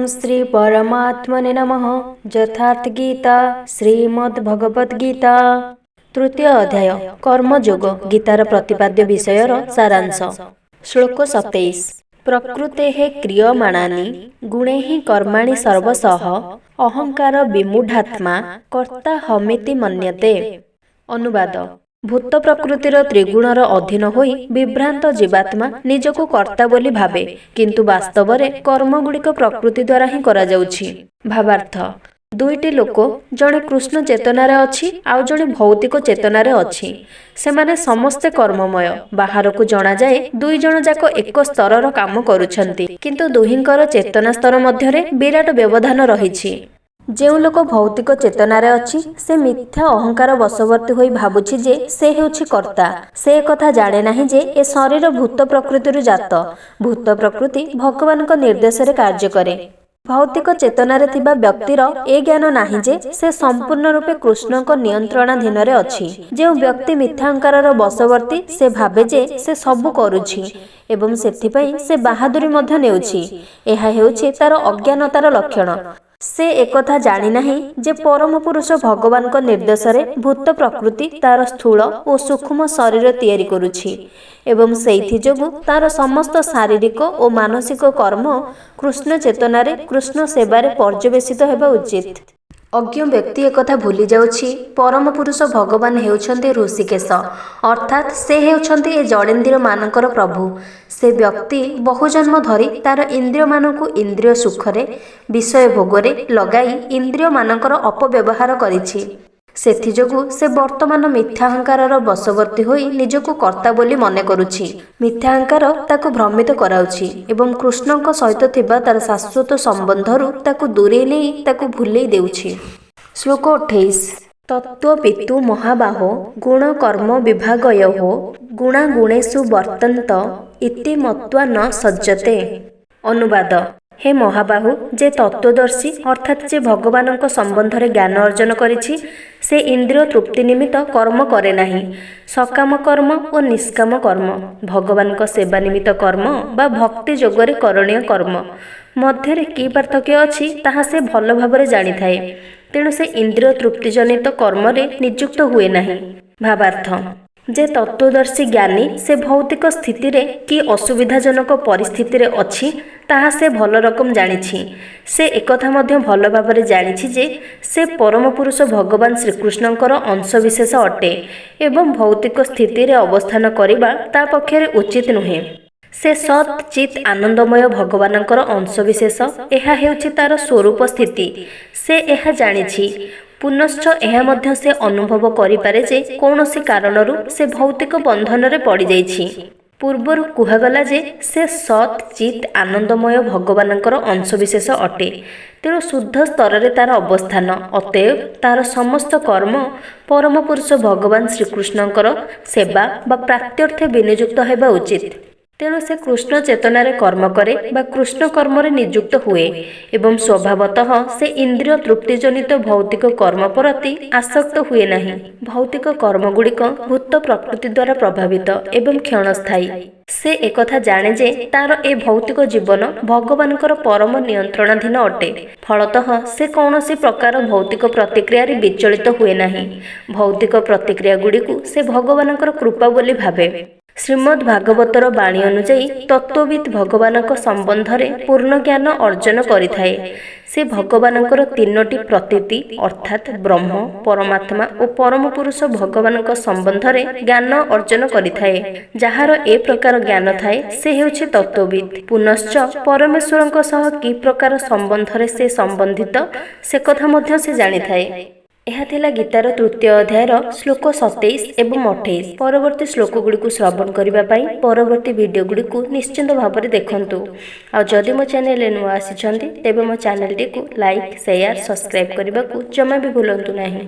ओम श्री परमात्मने नमः। यथार्थ गीता श्रीमद् भगवद गीता तृतीय अध्याय कर्मयोग गीतार प्रतिपाद्य विषयर सारांश। श्लोक 27। प्रकृतेः क्रियमाणानि गुणैः कर्माणि सर्वशः अहंकार विमूढात्मा कर्ता हमिति मन्यते। अनुवाद। भूत प्रकृतिर त्रिगुणर अधीन होई विभ्रांत जीवात्मा निजको कर्ता बोली भावे, किंतु वास्तवरे कर्मगुड़िक प्रकृति द्वारा ही करा जाउछि। भावार्थ। दुईटी लोक, जणे कृष्ण चेतनारे अछि आउ जणे भौतिक चेतनारे अछि। सेमाने समस्ते कर्ममय। बाहरकु जणा जाए दुई जण जाक एक स्तरर काम करूछन्ति, किंतु दुहिंकर चेतना स्तर मध्यरे विराट व्यवधान रहिछि। जेउ लोक भौतिक चेतनारे अछि से मिथ्या अहंकार वशवर्ती होई भाबुछि जे से हेउछि कर्ता। से कथा जाने नाही जे ए शरीर भूत प्रकृतिरु जात। भूत प्रकृति भगवानक निर्देशरे कार्य करे। भौतिक चेतनारे थिबा व्यक्तिर ए ज्ञान नाही जे से संपूर्ण रूपे कृष्णक नियंत्रणाधीन रे अछि। जेउ व्यक्ति मिथ्या अहंकारर वशवर्ती से भाबे जे से सबु करूछि एवं सेथिपई से बहादुरी मध्य नेउछि। एहा हेउछि तार अज्ञानतार लक्षण। से एकथा जानि नाही जे परम पुरुष भगवान को निर्देश रे भूत प्रकृति तार स्थूल और सूक्ष्म शरीर तैयारी करुछि एवं सेइथि जोगु तार समस्त शारीरिक और मानसिक कर्म कृष्ण चेतनारे कृष्ण सेवारे पर्यवेसित हेबा उचित। अज्ञ व्यक्ति एकथा भूली जाउछि परम पुरुष भगवान हेउछन्ति ऋषिकेश, अर्थात से हेउछन्ति ए जड़ेन्द्रिय मानकर प्रभु। से व्यक्ति बहुजन्म धरी तार इंद्रिय मानकु इंद्रिय सुखरे विषय भोगरे लगाई इंद्रिय मानकर अपव्यवहार करिछि। सेथि जोगु से वर्तमान मिथ्याहंकारर वशवर्ती होई निजको कर्ता बोली मने करुछि। मिथ्याहंकार ताकु भ्रमित कराउछि एवं कृष्णଙ୍କ सहित थिबा तार शाश्वत संबंधरु ताकु दूरे नै ताकु भूलेई देउछि। श्लोक 28। तत्त्वपितु महाबाहो गुण कर्म विभागयोः गुणा गुणेषु वर्तन्त इति मत्वा न सज्जते। अनुवाद। हे महाबाहु, जे तत्वदर्शी अर्थात जे भगवानଙ୍କ संबंधरे ज्ञान अर्जन करिछि से इंद्रिय तृप्ति निमित्त कर्म करे नाही। सकाम कर्म और निष्काम कर्म, भगवानଙ୍କ सेवा निमित्त कर्म बा भक्ति जोगरे करणीय कर्म मध्यरे की पार्थक्य अछि ताहा से भल भाबरे जानि थाए। तेणु से इंद्रिय तृप्ति जनित कर्मरे नियुक्त हुए नाही। भावार्थ। जे तत्वदर्शी ज्ञानी से भौतिक स्थिति रे कि असुविधाजनक परिस्थिति रे अछि ताहा से भल रकम जानिछि। से एकथा मध्य भल भाबरे जानिछि जे से परम पुरुष भगवान श्रीकृष्णଙ୍କର अंशविशेष अटे एवं भौतिक स्थिति रे अवस्थान करिबा ता पक्षरे उचित नुहे। से सत चित आनंदमय भगवानଙ୍କର अंशविशेष, एहा हेउछि तार स्वरूप स्थिति। से एहा जानिछि। पुनश्च एहा मध्य से अनुभव करिपारे जे कौनसी कारणरू से भौतिक बंधन रे पड़ी जाइछि। पूर्वरु कुहागला जे से सत चित आनंदमय भगवानଙ୍କର अंशविशेष अटे, तेणु शुद्ध स्तर रे तार अवस्थान। अतएव तार समस्त कर्म परम पुरुष भगवान श्रीकृष्णଙ୍କର सेवा बा प्राप्त्यर्थे विनियुक्त हेबा उचित। तेणु से कृष्ण चेतनारे कर्म करे बा कृष्ण कर्मरे नियुक्त हुए एवं स्वभावतः से इंद्रिय तृप्ति जनित भौतिक कर्म प्रति आसक्त हुए नहीं। भौतिक कर्म गुड़िक भूत प्रकृति द्वारा प्रभावित एवं क्षणस्थायी। से एकथा जाने जे तार ए भौतिक जीवन भगवानकर परम नियंत्रणाधीन अटे। फलतः से कौनसी प्रकार भौतिक प्रतिक्रिया रे विचलित हुए नहीं। भौतिक प्रतिक्रिया गुड़िकु से भगवानकर कृपा बोली भावे। श्रीमद् भागवतर बाणी अनुଯାୟୀ तत्वविद भगवानक संबंधरे पूर्ण ज्ञान अर्जन करिथाए। से भगवानकर तीनोटी प्रतीति अर्थात ब्रह्म, परमात्मा और परम पुरुष भगवानक संबंधरे ज्ञान अर्जन करिथाए। जहार ए प्रकार ज्ञान थाए से हेउछि तत्वविद। पुनश्च परमेश्वरଙ୍କ सह की प्रकार संबंधरे से संबंधित से कथा मध्य से जानिथाए। यह थिला गीतार तृतीय अध्यायर श्लोक 27 एवं 28। परवर्ती श्लोक गुड़िक श्रवण करने परवर्ती वीडियो गुड़िक निश्चिंत भाव में देखंतु। आ जदि मो चैनल नुआ आसी तेबे मो चैनल टी को लाइक शेयर सब्सक्राइब करने को जमा भी भूलंतु नहीं।